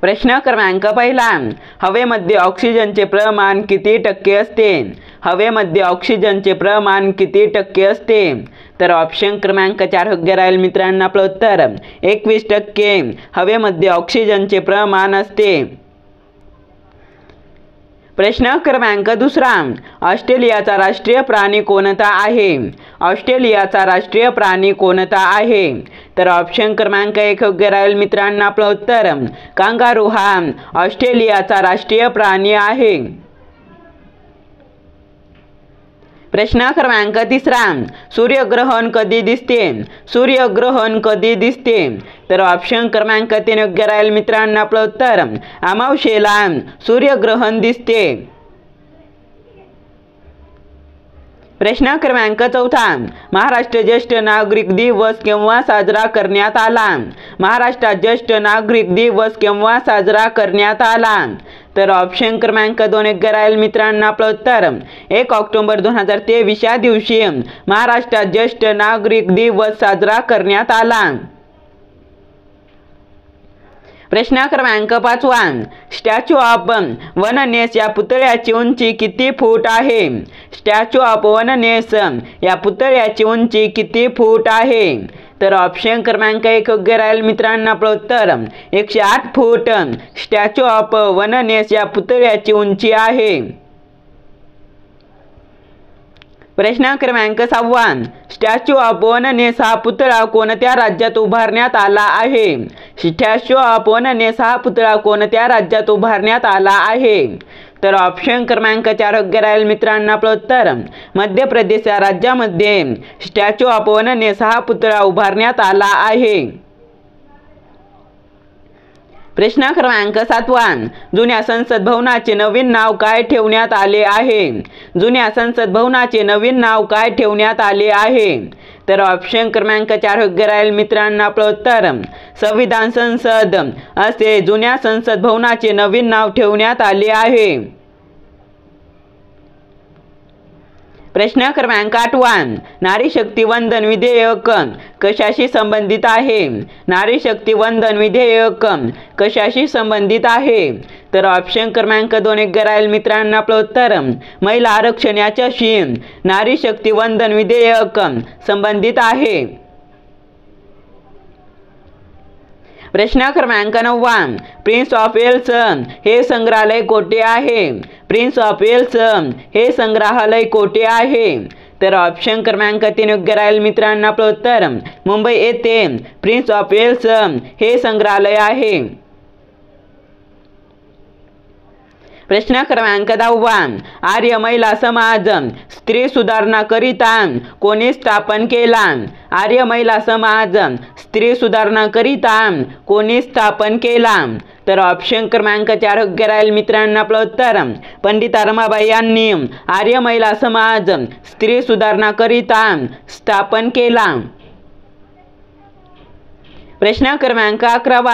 प्रश्न क्रमांक पहिला, हवेमध्ये ऑक्सिजनचे प्रमाण किती टक्के असते? हवेमध्ये ऑक्सिजनचे प्रमाण किती टक्के असते? तर ऑप्शन क्रमांक 4 योग्य राहील मित्रांनो आपलं उत्तर 21% हवेमध्ये ऑक्सिजनचे प्रमाण असते। प्रश्न क्रमांक दुसरा, ऑस्ट्रेलियाचा राष्ट्रीय प्राणी कोणता आहे? ऑस्ट्रेलियाचा राष्ट्रीय प्राणी कोणता आहे? तर ऑप्शन क्रमांक 1 योग्य राहील मित्रांनो आपलं उत्तर कांगारू हा ऑस्ट्रेलियाचा राष्ट्रीय प्राणी आहे। प्रश्न क्रमांक तिसरा, सूर्यग्रहण कधी दिसते? सूर्यग्रहण कधी दिसते? तर ऑप्शन क्रमांक 3 योग्य राहील मित्रांनो आपलं उत्तर अमावस्येला सूर्यग्रहण दिसते। प्रश्न क्रमांक चौथा, महाराष्ट्र ज्येष्ठ नागरिक दिवस केव्हा साजरा करण्यात आला? महाराष्ट्रात ज्येष्ठ नागरिक दिवस केव्हा साजरा करण्यात आला? तर ऑप्शन क्रमांक 2 योग्य राहील मित्रांनो आपलं उत्तर 1 ऑक्टोबर 2023 या दिवशी महाराष्ट्रात ज्येष्ठ नागरिक दिवस साजरा करण्यात आला। प्रश्न क्रमांक 5, स्टॅच्यू ऑफ वननेस या पुतळ्याची उंची किती फूट आहे? स्टॅच्यू ऑफ वननेस या पुतळ्याची उंची किती फूट आहे? तर ऑप्शन क्रमांक 1 योग्य राहील मित्रांनो आपलं उत्तर 108 फूट स्टॅच्यू ऑफ वननेस या पुतळ्याची उंची आहे। प्रश्न क्रमांक 6, स्टॅच्यू ऑफ वननेस हा पुतळा कोणत्या राज्यात उभारण्यात आला आहे? स्टॅच्यू ऑफ वननेस हा पुतळा कोणत्या राज्यात उभारण्यात आला आहे? तर ऑप्शन क्रमांक 4 योग्य राहील मित्रांनो आपलं उत्तर मध्य प्रदेश या राज्यामध्ये स्टॅच्यू ऑफ वननेस हा पुतळा उभारण्यात आला आहे। प्रश्न क्रमांक 7, जुन्या संसद भवनाचे नवीन नाव काय ठेवण्यात आले आहे? जुन्या संसद भवनाचे नवीन नाव काय ठेवण्यात आले आहे? तर ऑप्शन क्रमांक 4 योग्य राहील मित्रांनो आपलं उत्तर संविधान संसद असे जुन्या संसद भवनाचे नवीन नाव ठेवण्यात आले आहे। प्रश्न क्रमांक 8, नारी शक्ती वंदन विधेयक कशाशी संबंधित आहे? नारी शक्ती वंदन विधेयक कशाशी संबंधित आहे? तर ऑप्शन क्रमांक 2 योग्य राहील मित्रांनो आपलं उत्तर महिला आरक्षण याच्याशी नारी शक्ती वंदन विधेयक संबंधित आहे। प्रश्न क्रमांक 9, प्रिन्स ऑफ वेल्स हे संग्रहालय कोठे आहे? प्रिन्स ऑफ वेल्स हे संग्रहालय कोठे आहे? तर ऑप्शन क्रमांक 3 योग्य राहील मित्रांनो आपलं उत्तर मुंबई येथे प्रिन्स ऑफ वेल्स हे संग्रहालय आहे। प्रश्न क्रमांक 10, आर्य महिला समाज स्त्री सुधारणा करिता कोणी स्थापन केला? आर्य महिला समाज स्त्री सुधारणा करिता कोणी स्थापन केला? तर ऑप्शन क्रमांक 4 योग्य राहील मित्रांनो आपलं उत्तर पंडिता रमाबाई यांनी आर्य महिला समाज स्त्री सुधारणा करिता स्थापन केला। प्रश्न क्रमांक 11,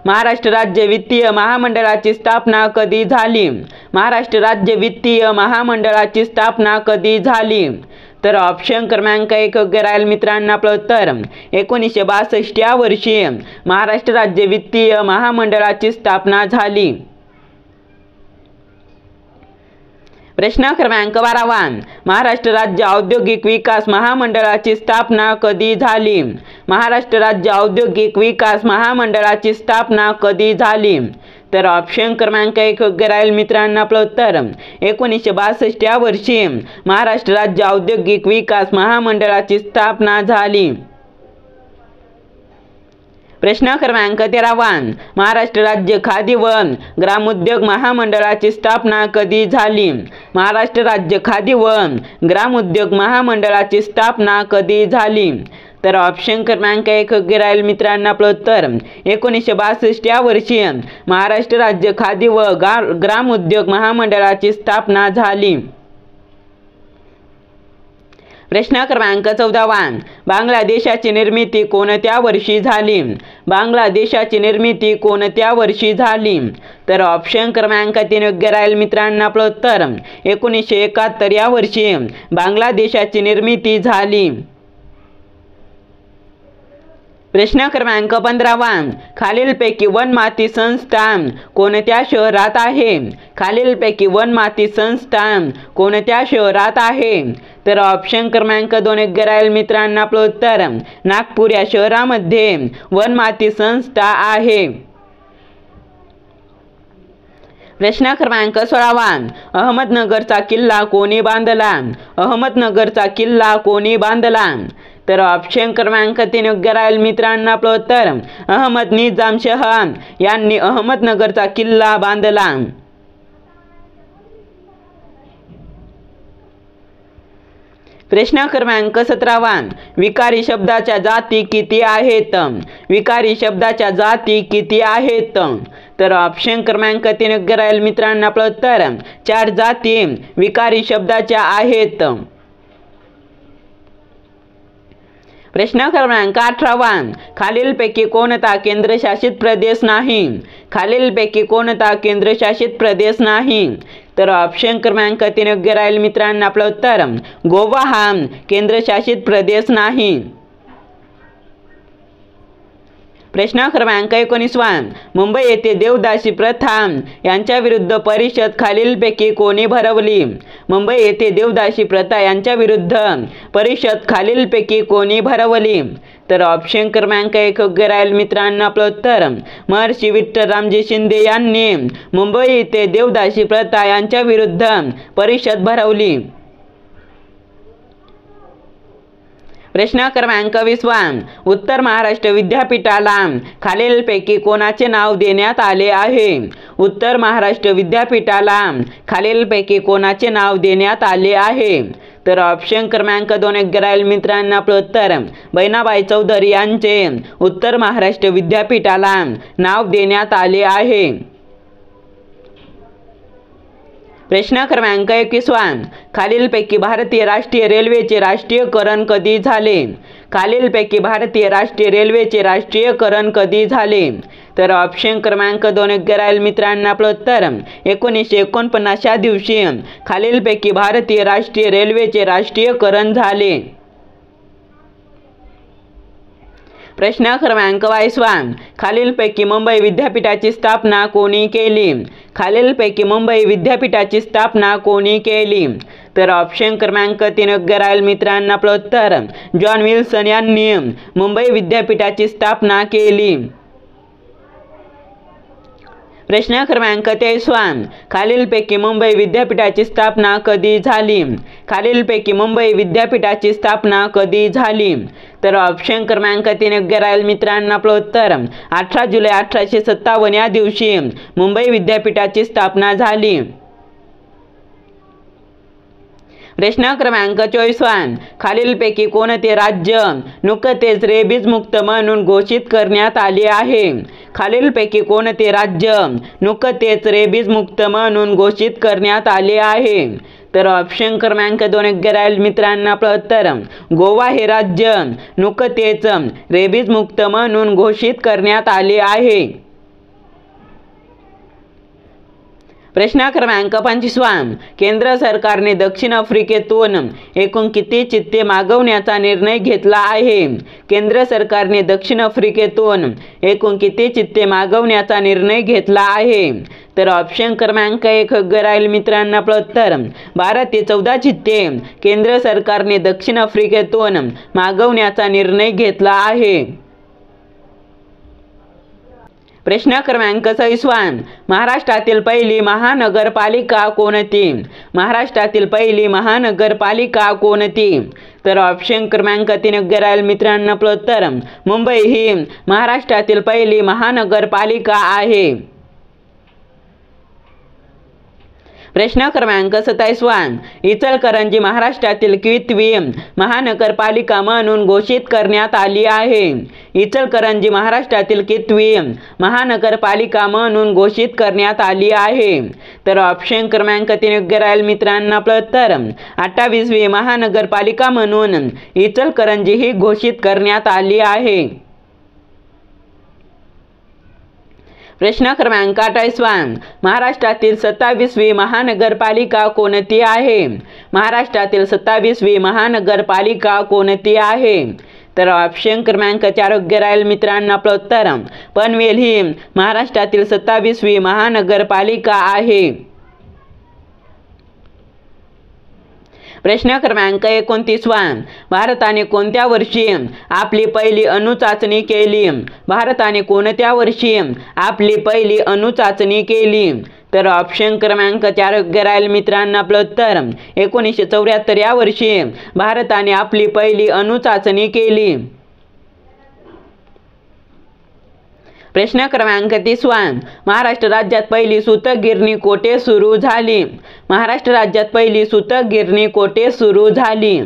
महाराष्ट्र राज्य वित्तीय महामंडळाची स्थापना कधी झाली? महाराष्ट्र राज्य वित्तीय महामंडळाची स्थापना कधी झाली? तर ऑप्शन क्रमांक 1 योग्य राहील मित्रांनो आपलं उत्तर 1962 या वर्षी महाराष्ट्र राज्य वित्तीय महामंडळाची स्थापना झाली। प्रश्न क्रमांक 12, महाराष्ट्र राज्य औद्योगिक विकास महामंडळाची स्थापना कधी झाली? महाराष्ट्र राज्य औद्योगिक विकास महामंडळाची स्थापना कधी झाली? तर ऑप्शन क्रमांक 1 योग्य राहील मित्रांनो आपलं उत्तर 1962 या वर्षी महाराष्ट्र राज्य औद्योगिक विकास महामंडळाची स्थापना झाली। प्रश्न क्रमांक 13, महाराष्ट्र राज्य खादी व ग्रामोद्योग महामंडळाची स्थापना कधी झाली? महाराष्ट्र राज्य खादी व ग्रामोद्योग महामंडळाची स्थापना कधी झाली? तर ऑप्शन क्रमांक 1 योग्य राहील मित्रांनो आपलं उत्तर 1962 या वर्षी महाराष्ट्र राज्य खादी व ग्रामोद्योग महामंडळाची स्थापना झाली। प्रश्न क्रमांक 14, बांगलादेशाची निर्मिती कोणत्या वर्षी झाली? बांगलादेशाची निर्मिती कोणत्या वर्षी झाली? तर ऑप्शन क्रमांक 3 योग्य राहील मित्रांनो आपलं उत्तर 1971 या वर्षी बांगलादेशाची निर्मिती झाली। प्रश्न क्रमांक 15 खालीलपैकी वनमाती संस्था कोणत्या शहरात आहे? खालीलपैकी वनमाती संस्था कोणत्या शहरात आहे? तर ऑप्शन क्रमांक 2 योग्य राहील मित्रांनो आपलं उत्तर नागपूर या शहरामध्ये वनमाती संस्था आहे। प्रश्न क्रमांक 16 अहमदनगरचा किल्ला कोणी बांधला? अहमदनगरचा किल्ला कोणी बांधला? तर ऑप्शन क्रमांक 3 योग्य राहील मित्रांनो आपलं उत्तर अहमद निजाम शहा यांनी अहमदनगरचा किल्ला बांधला। प्रश्न क्रमांक 17 विकारी शब्दाच्या जाती किती आहेत? विकारी शब्दाच्या जाती किती आहेत? तर ऑप्शन क्रमांक 3 योग्य राहील मित्रांनो आपलं उत्तर 4 जाती विकारी शब्दाच्या आहेत। प्रश्न क्रमांक 18 खालीलपैकी कोणता केंद्रशासित प्रदेश नाही? खालीलपैकी कोणता केंद्रशासित प्रदेश नाही? तर ऑप्शन क्रमांक 3 योग्य राहील मित्रांनो आपलं उत्तर गोवा हा केंद्रशासित प्रदेश नाही। प्रश्न क्रमांक 19 मुंबई येथे देवदासी प्रथा यांच्या विरुद्ध परिषद खालीलपैकी कोणी भरवली? मुंबई येथे देवदासी प्रथा यांच्या विरुद्ध परिषद खालीलपैकी कोणी भरवली? तर ऑप्शन क्रमांक 1 योग्य राहील मित्रांनो आपलं उत्तर महर्षी विठ्ठलरामजी शिंदे यांनी मुंबई येथे देवदासी प्रथा यांच्या विरुद्ध परिषद भरवली। प्रश्न क्रमांक 20 उत्तर महाराष्ट्र विद्यापीठाला खालीलपैकी कोणाचे नाव देण्यात आले आहे? उत्तर महाराष्ट्र विद्यापीठाला खालीलपैकी कोणाचे नाव देण्यात आले आहे? तर ऑप्शन क्रमांक 2 योग्य राहील मित्रांनो आपलं उत्तर बहिणाबाई चौधरी यांचे उत्तर महाराष्ट्र विद्यापीठाला नाव देण्यात आले आहे। प्रश्न क्रमांक 21 खालीलपैकी भारतीय राष्ट्रीय रेल्वेचे राष्ट्रीयकरण कधी झाले? खालीलपैकी भारतीय राष्ट्रीय रेल्वेचे राष्ट्रीयकरण कधी झाले? तर ऑप्शन क्रमांक 2 योग्य राहील मित्रांनो आपलं उत्तर 1949 या दिवशी खालीलपैकी भारतीय राष्ट्रीय रेल्वेचे राष्ट्रीयकरण झाले। प्रश्न क्रमांक 22 खालीलपैकी मुंबई विद्यापीठाची स्थापना कोणी केली? खालीलपैकी मुंबई विद्यापीठाची स्थापना कोणी केली? तर ऑप्शन क्रमांक 3 योग्य राहील मित्रांनो आपलं उत्तर जॉन विल्सन यांनी मुंबई विद्यापीठाची स्थापना केली। प्रश्न क्रमांक 23 खालीलपैकी मुंबई विद्यापीठाची स्थापना कधी झाली? खालीलपैकी मुंबई विद्यापीठाची स्थापना कधी झाली? तर ऑप्शन क्रमांक 3 योग्य राहील मित्रांनो आपलं उत्तर 18 जुलै 1857 या दिवशी मुंबई विद्यापीठाची स्थापना झाली। प्रश्न क्रमांक 24 खालीलपैकी कोणते राज्य नुकतेच रेबीज मुक्त म्हणून घोषित करण्यात आले आहे? खालीलपैकी कोणते राज्य नुकतेच रेबीज मुक्त म्हणून घोषित करण्यात आले आहे? तर ऑप्शन क्रमांक 2 योग्य राहील मित्रांनो आपलं उत्तर गोवा हे राज्य नुकतेच रेबीज मुक्त म्हणून घोषित करण्यात आले आहे। प्रश्न क्रमांक 25 केंद्र सरकारने दक्षिण आफ्रिकेतून एकूण किती चित्ते मागवण्याचा निर्णय घेतला आहे? केंद्र सरकारने दक्षिण आफ्रिकेतून एकूण किती चित्ते मागवण्याचा निर्णय घेतला आहे? तर ऑप्शन क्रमांक 1 योग्य राहील मित्रांनो आपलं उत्तर 12 ते 14 चित्ते केंद्र सरकारने दक्षिण आफ्रिकेतून मागवण्याचा निर्णय घेतला आहे। प्रश्न क्रमांक 26 महाराष्ट्रातील पहिली महानगरपालिका कोणती? महाराष्ट्रातील पहिली महानगरपालिका कोणती? तर ऑप्शन क्रमांक 3 योग्य राहील मित्रांनो आपलं उत्तर मुंबई ही महाराष्ट्रातील पहिली महानगरपालिका आहे। प्रश्न क्रमांक 27 इचलकरंजी महाराष्ट्रातील कितवी महानगरपालिका म्हणून घोषित करण्यात आली आहे? इचलकरंजी महाराष्ट्रातील कितवी महानगरपालिका म्हणून घोषित करण्यात आली आहे? तर ऑप्शन क्रमांक 3 योग्य राहील मित्रांनो आपलं उत्तर 28वी महानगरपालिका म्हणून इचलकरंजी ही घोषित करण्यात आली आहे। प्रश्न क्रमांक 28 महाराष्ट्रातील 27वी महानगरपालिका कोणती आहे? महाराष्ट्रातील 27वी महानगरपालिका कोणती आहे? तर ऑप्शन क्रमांक 4 योग्य राहील मित्रांनो आपलं उत्तर. पनवेल ही महाराष्ट्रातील 27वी महानगरपालिका आहे. प्रश्न क्रमांक 29. भारताने कोणत्या वर्षी आपली पहिली अणुचाचणी केली? भारताने कोणत्या वर्षी आपली पहिली अणुचाचणी केली? तर ऑप्शन क्रमांक 4 योग्य राहील मित्रांनो आपलं उत्तर. 1974 या वर्षी भारताने आपली पहिली अणुचाचणी केली. प्रश्न क्रमांक 30. महाराष्ट्र राज्यात पहिली सूतक गिरणी कोठे सुरू झाली? महाराष्ट्र राज्यात पहिली सूतक गिरणी कोठे सुरू झाली?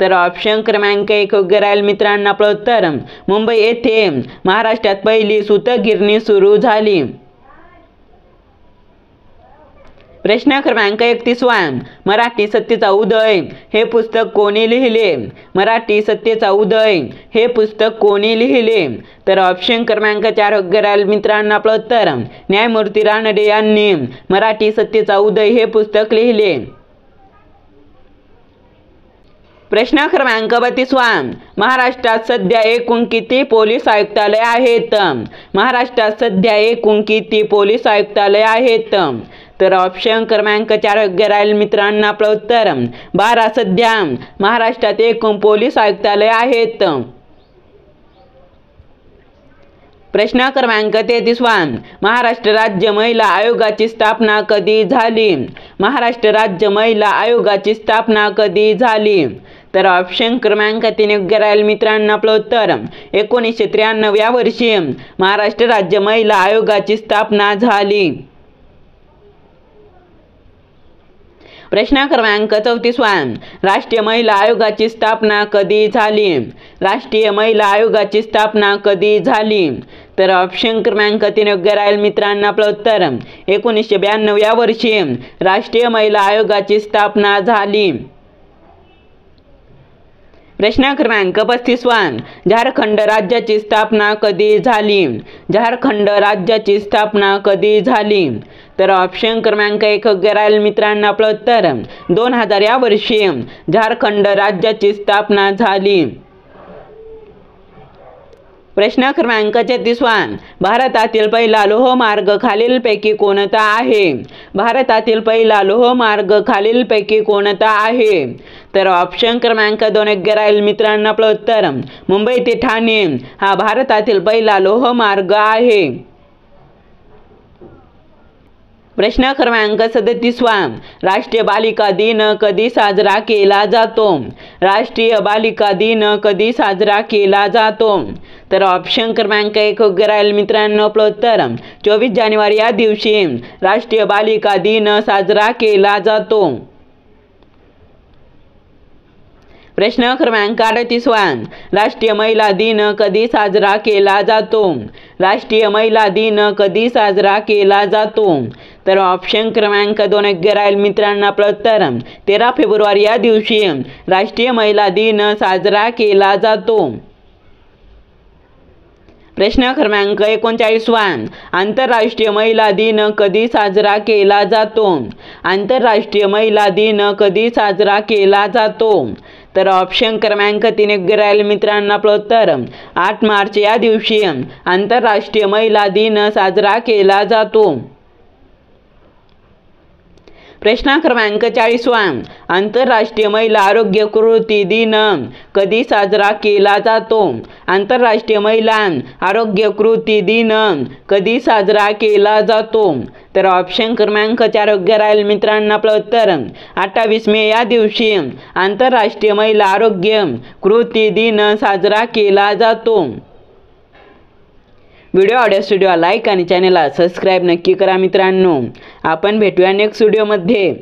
तर ऑप्शन क्रमांक 1 योग्य राहील मित्रांनो आपलं उत्तर. मुंबई येथे महाराष्ट्रात पहिली सूतक गिरणी सुरू झाली. प्रश्न क्रमांक 31. मराठी सत्तेचा उदय हे पुस्तक कोणी लिहिले? मराठी सत्तेचा उदय हे पुस्तक कोणी लिहिले? तर ऑप्शन क्रमांक 4 योग्य राहील मित्रांनो आपलं उत्तर. न्यायमूर्ती रानडे यांनी मराठी सत्तेचा उदय हे पुस्तक लिहिले. प्रश्न क्रमांक 32. महाराष्ट्रात सध्या एकूण किती पोलीस आयुक्तालय आहेत? महाराष्ट्रात सध्या एकूण किती पोलीस आयुक्तालय आहेत? तर ऑप्शन क्रमांक 4 योग्य राहील मित्रांनो आपलं उत्तर. 12 सध्या महाराष्ट्रात एकूण पोलीस आयुक्तालय आहेत. प्रश्न क्रमांक 33. महाराष्ट्र राज्य महिला आयोगाची स्थापना कधी झाली? महाराष्ट्र राज्य महिला आयोगाची स्थापना कधी झाली? तर ऑप्शन क्रमांक 3 योग्य राहील मित्रांनो आपलं उत्तर. 1993 या वर्षी महाराष्ट्र राज्य महिला आयोगाची स्थापना झाली. प्रश्न क्रमांक 34. राष्ट्रीय महिला आयोगाची स्थापना कधी झाली? राष्ट्रीय महिला आयोगाची स्थापना कधी झाली? तर ऑप्शन क्रमांक 3 योग्य राहील मित्रांनो आपलं उत्तर. 1992 या वर्षी राष्ट्रीय महिला आयोगाची स्थापना झाली. प्रश्न क्रमांक 35. झारखंड राज्याची स्थापना कधी झाली? झारखंड राज्याची स्थापना कधी झाली? तर ऑप्शन क्रमांक 1 योग्य राहील मित्रांनो आपलं उत्तर. 2000 या वर्षी झारखंड राज्याची स्थापना झाली. प्रश्न क्रमांक 36. भारतातील पहिला लोहमार्ग खालीलपैकी कोणता आहे? भारतातील पहिला लोहमार्ग खालीलपैकी कोणता आहे? तर ऑप्शन क्रमांक 2 योग्य राहील मित्रांनो आपलं उत्तर. मुंबई ते ठाणे हा भारतातील पहिला लोहमार्ग आहे. प्रश्न क्रमांक 37. राष्ट्रीय बालिका दिन कधी साजरा केला जातो? राष्ट्रीय बालिका दिन कधी साजरा केला जातो? तर ऑप्शन क्रमांक 1 योग्य राहील मित्रांनो आपलं उत्तर. 24 जानेवारी या दिवशी राष्ट्रीय बालिका दिन साजरा केला जातो. प्रश्न क्रमांक 38. राष्ट्रीय महिला दिन कधी साजरा केला जातो? राष्ट्रीय महिला दिन कधी साजरा केला जातो? तर ऑप्शन क्रमांक 2 योग्य राहील मित्रांनो आपलं उत्तर. 13 फेब्रुवारी या दिवशी राष्ट्रीय महिला दिन साजरा केला जातो. प्रश्न क्रमांक 39. आंतरराष्ट्रीय महिला दिन कधी साजरा केला जातो? आंतरराष्ट्रीय महिला दिन कधी साजरा केला जातो? तर ऑप्शन क्रमांक 3 योग्य राहील मित्रांनो आपलं उत्तर. 8 मार्च या दिवशी आंतरराष्ट्रीय महिला दिन साजरा केला जातो. प्रश्न क्रमांक 40. आंतरराष्ट्रीय महिला आरोग्य कृती दिन कधी साजरा केला जातो? आंतरराष्ट्रीय महिला आरोग्य कृती दिन कधी साजरा केला जातो? तर ऑप्शन क्रमांक 4 योग्य राहील मित्रांनो आपलं उत्तर. 28 मे या दिवशी आंतरराष्ट्रीय महिला आरोग्य कृती दिन साजरा केला जातो. व्हिडिओ आवडल्यास लाईक आणि चॅनलला सबस्क्राईब नक्की करा मित्रांनो. आपण भेटूया नेक्स्ट व्हिडिओमध्ये.